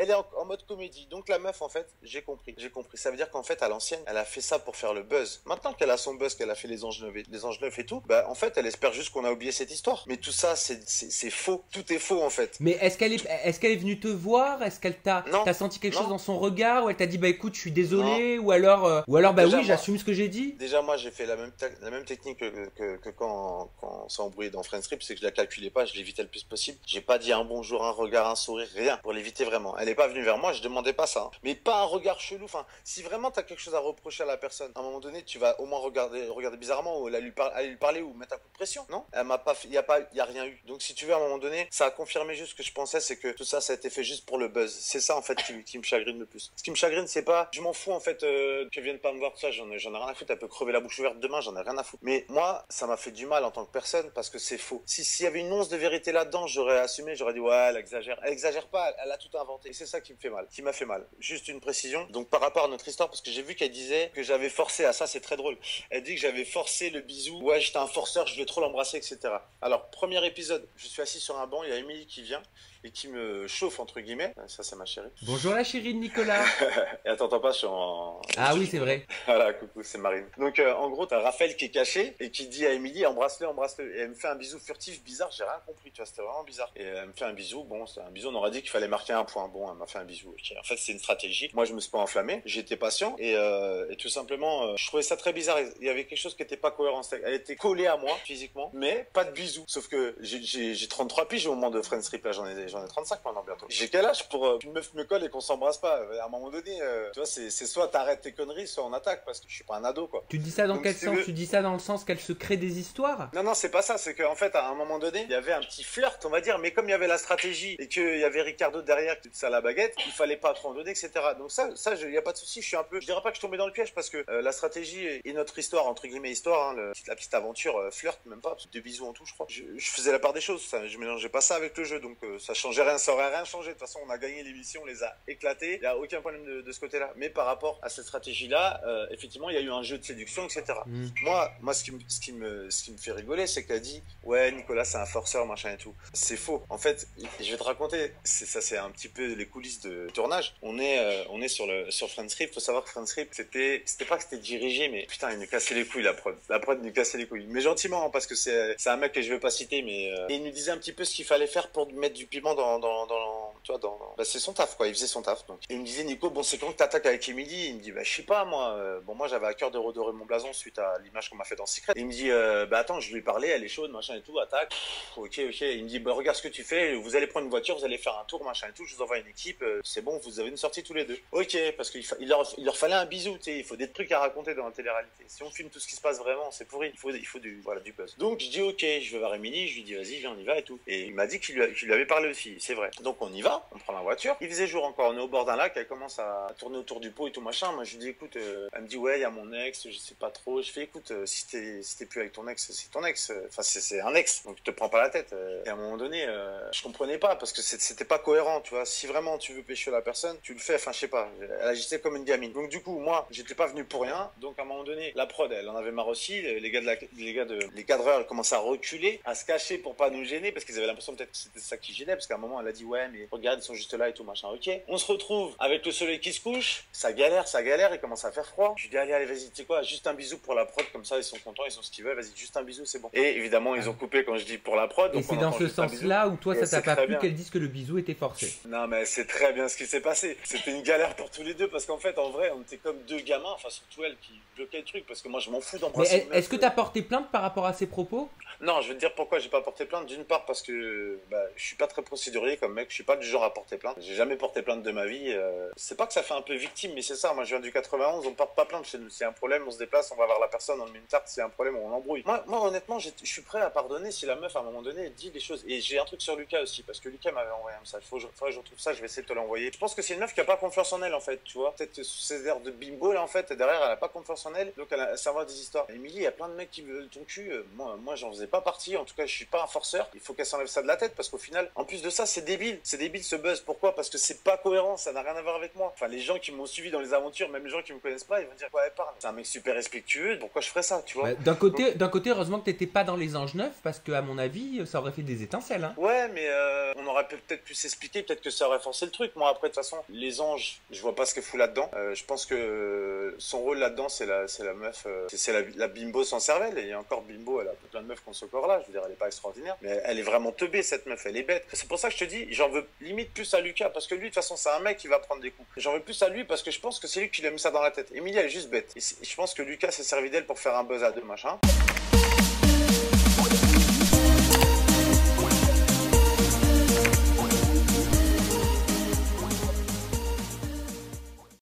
Elle est en mode comédie. Donc la meuf, en fait, j'ai compris. Ça veut dire qu'en fait, à l'ancienne, elle a fait ça pour faire le buzz. Maintenant qu'elle a son buzz, qu'elle a fait les anges neufs et tout, bah en fait, elle espère juste qu'on a oublié cette histoire. Mais tout ça, c'est faux. Tout est faux, en fait. Mais est-ce qu'elle est venue te voir? Est-ce qu'elle Non, t'as senti quelque chose non, dans son regard? Ou elle t'a dit bah écoute, je suis non. désolé? Ou alors bah Déjà, oui, moi, j'assume ce que j'ai dit? Déjà, moi, j'ai fait la même technique que quand on s'est embrouillé dans Friendstrip, c'est que je la calculais pas, je l'évitais le plus possible. J'ai pas dit un bonjour, un regard, un sourire, rien, pour l'éviter vraiment. Elle est pas venue vers moi, je demandais pas ça. Hein. Mais pas un regard chelou. Enfin, si vraiment t'as quelque chose à reprocher à la personne, à un moment donné, tu vas au moins regarder bizarrement ou aller lui parler ou mettre un coup de pression, non? Elle m'a pas fait, y a rien eu. Donc si tu veux, à un moment donné, ça a confirmé juste ce que je pensais, c'est que tout ça, ça a été fait juste pour le buzz. C'est ça, en fait, qui me chagrine le plus. Ce qui me chagrine, c'est pas, je m'en fous, en fait, qu'elle vienne pas me voir, tout ça, j'en ai rien à foutre, elle peut crever la bouche ouverte demain, j'en ai rien à foutre. Mais moi, ça m'a fait du mal en tant que personne parce que c'est faux. S'il y avait une once de vérité là-dedans, j'aurais assumé, j'aurais dit ouais, elle exagère. Elle exagère pas, elle a tout inventé. Et c'est ça qui me fait mal, qui m'a fait mal. Juste une précision. Donc par rapport à notre histoire, parce que j'ai vu qu'elle disait que j'avais forcé à ça, c'est très drôle. Elle dit que j'avais forcé le bisou. Ouais, j'étais un forceur, je voulais trop l'embrasser, etc. Alors, premier épisode, je suis assis sur un banc, il y a Émilie qui vient et qui me chauffe, entre guillemets. Ça, c'est ma chérie. Bonjour la chérie de Nicolas. Et attends pas, je suis en... Ah oui, c'est vrai. Voilà, coucou, c'est Marine. Donc, en gros, t'as Raphaël qui est caché et qui dit à Émilie, embrasse-le, embrasse-le. Et elle me fait un bisou furtif, bizarre, j'ai rien compris, tu vois, c'était vraiment bizarre. Et elle me fait un bisou, bon, c'est un bisou, on aurait dit qu'il fallait marquer un point. Bon, elle m'a fait un bisou, ok. En fait, c'est une stratégie. Moi, je me suis pas enflammé, j'étais patient et tout simplement, je trouvais ça très bizarre. Il y avait quelque chose qui était pas cohérent. Elle était collée à moi, physiquement, mais pas de bisou. Sauf que j'ai 33 piges au moment de Friendstrip, là, j'en ai 35 maintenant bientôt. J'ai quel âge pour qu'une meuf me colle et qu'on s'embrasse pas? À un moment donné, tu vois, c'est soit t'arrêtes tes conneries, soit on attaque, parce que je suis pas un ado, quoi. Tu dis ça dans Donc, quel si tu sens? veux... Tu dis ça dans le sens qu'elle se crée des histoires? Non, c'est pas ça, c'est qu'en fait, à un moment donné, il y avait un petit flirt, on va dire, mais comme il y avait la stratégie et qu'il y avait Ricardo derrière qui faisait ça à la baguette, il fallait pas trop en donner, etc. Donc ça, y a pas de souci, je suis un peu, je dirais pas que je tombais dans le piège parce que la stratégie et notre histoire, entre guillemets histoire, hein, la petite aventure, flirt, même pas, deux bisous en tout, je crois. Je faisais la part des choses, ça, je mélangeais pas ça avec le jeu, donc ça changeait rien, ça aurait rien changé. De toute façon, on a gagné l'émission, on les a éclatés, il y a aucun problème de ce côté-là. Mais par rapport à cette stratégie-là, effectivement, il y a eu un jeu de séduction, etc. Moi, ce qui me fait rigoler, c'est qu'elle dit ouais, Nicolas, c'est un forceur, machin et tout. C'est faux. En fait, je vais te raconter, c'est un petit peu les coulisses de tournage. On est sur Friendstrip. Faut savoir que Friendstrip, c'était pas que c'était dirigé, mais putain, il nous cassait les couilles, la prod. La prod nous cassait les couilles. Mais gentiment, hein, parce que c'est un mec que je veux pas citer, mais et il nous disait un petit peu ce qu'il fallait faire pour mettre du piment tu vois, bah, c'est son taf, quoi. Il faisait son taf. Donc, il me disait, Nico, bon, c'est quand que t'attaques avec Emily? Il me dit, bah, je sais pas, moi. Bon, moi, j'avais à cœur de redorer mon blason suite à l'image qu'on m'a fait dans Secret. Il me dit, bah, attends, je lui ai parlé, elle est chaude, machin et tout, attaque. Pff, ok. Il me dit, bah, regarde ce que tu fais. Vous allez prendre une voiture, vous allez faire un tour, machin et tout. Je vous envoie une équipe. C'est bon, vous avez une sortie tous les deux. Ok, parce qu'il leur fallait un bisou, tu sais. Il faut des trucs à raconter dans la télé-réalité. Si on filme tout ce qui se passe vraiment, c'est pourri. Il faut du buzz. Donc, je dis, ok, je vais voir Emily. Je lui dis, vas-y, viens, on y va et tout. Et il m'a dit qu'il lui avait parlé aussi. C'est vrai. Donc, on y va. On prend la voiture. Il faisait jour encore. On est au bord d'un lac. Elle commence à tourner autour du pot et tout machin. Moi, je lui dis, écoute, elle me dit, ouais, il y a mon ex. Je sais pas trop. Je fais, écoute, si t'es plus avec ton ex, c'est ton ex. Enfin, c'est un ex. Donc, te prends pas la tête. Et à un moment donné, je comprenais pas parce que c'était pas cohérent, tu vois. Si vraiment tu veux pêcher la personne, tu le fais. Enfin, je sais pas. Elle agissait comme une gamine. Donc, du coup, moi, j'étais pas venu pour rien. Donc, à un moment donné, la prod, elle en avait marre aussi. Les cadreurs, commençaient à reculer, à se cacher pour pas nous gêner parce qu'ils avaient l'impression peut-être que c'était ça qui gênait parce qu'à un moment, elle a dit, ouais, mais regarde, ils sont juste là et tout machin. Ok. On se retrouve avec le soleil qui se couche. Ça galère. Il commence à faire froid. Je lui dis, allez, vas-y, tu sais quoi, juste un bisou pour la prod, comme ça, ils sont contents, ils ont ce qu'ils veulent. Vas-y, juste un bisou, c'est bon. Et évidemment, ils ont coupé quand je dis pour la prod. Et Donc c'est dans ce sens-là où toi, ça t'a pas plu qu'elle dise que le bisou était forcé? Non, mais c'est très bien ce qui s'est passé. C'était une galère pour tous les deux parce qu'en fait, en vrai, on était comme deux gamins, enfin, surtout elle qui bloquait le truc parce que moi, je m'en fous d'embrasser. Mais est-ce que t'as porté plainte par rapport à ces propos? Non, je vais te dire pourquoi j'ai pas porté plainte. D'une part, parce que je suis pas très procédurier comme mec, je suis pas du genre à porter plainte. J'ai jamais porté plainte de ma vie. C'est pas que ça fait un peu victime, mais c'est ça. Moi, je viens du 91, on porte pas plainte chez nous. S'il y a un problème, on se déplace, on va voir la personne, on met une tarte. S'il y a un problème, on l'embrouille. Moi, honnêtement, je suis prêt à pardonner si la meuf, à un moment donné, dit des choses. Et j'ai un truc sur Lucas aussi, parce que Lucas m'avait envoyé un message. Faudrait que je retrouve ça, je vais essayer de te l'envoyer. Je pense que c'est une meuf qui a pas confiance en elle, en fait, tu vois. Peut-être sous ses airs de bimbo, là, en fait, et derrière, elle a pas confiance en elle, donc elle s'envoie des histoires. Émilie, il y a plein de mecs qui veulent ton cul. Moi, j'en faisais pas partie. En tout cas, je suis pas un forceur. Il faut qu'elle s'enlève ça de la tête, parce qu'au final, en plus de ça, c'est débile. C'est débile vite ce buzz. Pourquoi? Parce que c'est pas cohérent, ça n'a rien à voir avec moi. Enfin, les gens qui m'ont suivi dans les aventures, même les gens qui me connaissent pas, ils vont dire quoi elle parle. C'est un mec super respectueux, pourquoi je ferais ça, tu vois? D'un côté, heureusement que t'étais pas dans les Anges Neufs, parce que à mon avis, ça aurait fait des étincelles. Hein. Ouais, mais on aurait peut-être pu s'expliquer, peut-être que ça aurait forcé le truc. Moi, après, de toute façon, les anges, je vois pas ce qu'elle fout là-dedans. Je pense que son rôle là-dedans, c'est la meuf, c'est la bimbo sans cervelle. Et il y a encore bimbo, elle a plein de meufs qu'on ce corps-là. Je veux dire, elle est pas extraordinaire, mais elle est vraiment teubée, cette meuf, elle est bête. C'est pour ça que je te dis, j'en veux limite plus à Lucas, parce que lui, de toute façon, c'est un mec qui va prendre des coups. J'en veux plus à lui parce que je pense que c'est lui qui lui a mis ça dans la tête. Emilie, elle est juste bête. Et je pense que Lucas s'est servi d'elle pour faire un buzz à deux, machin.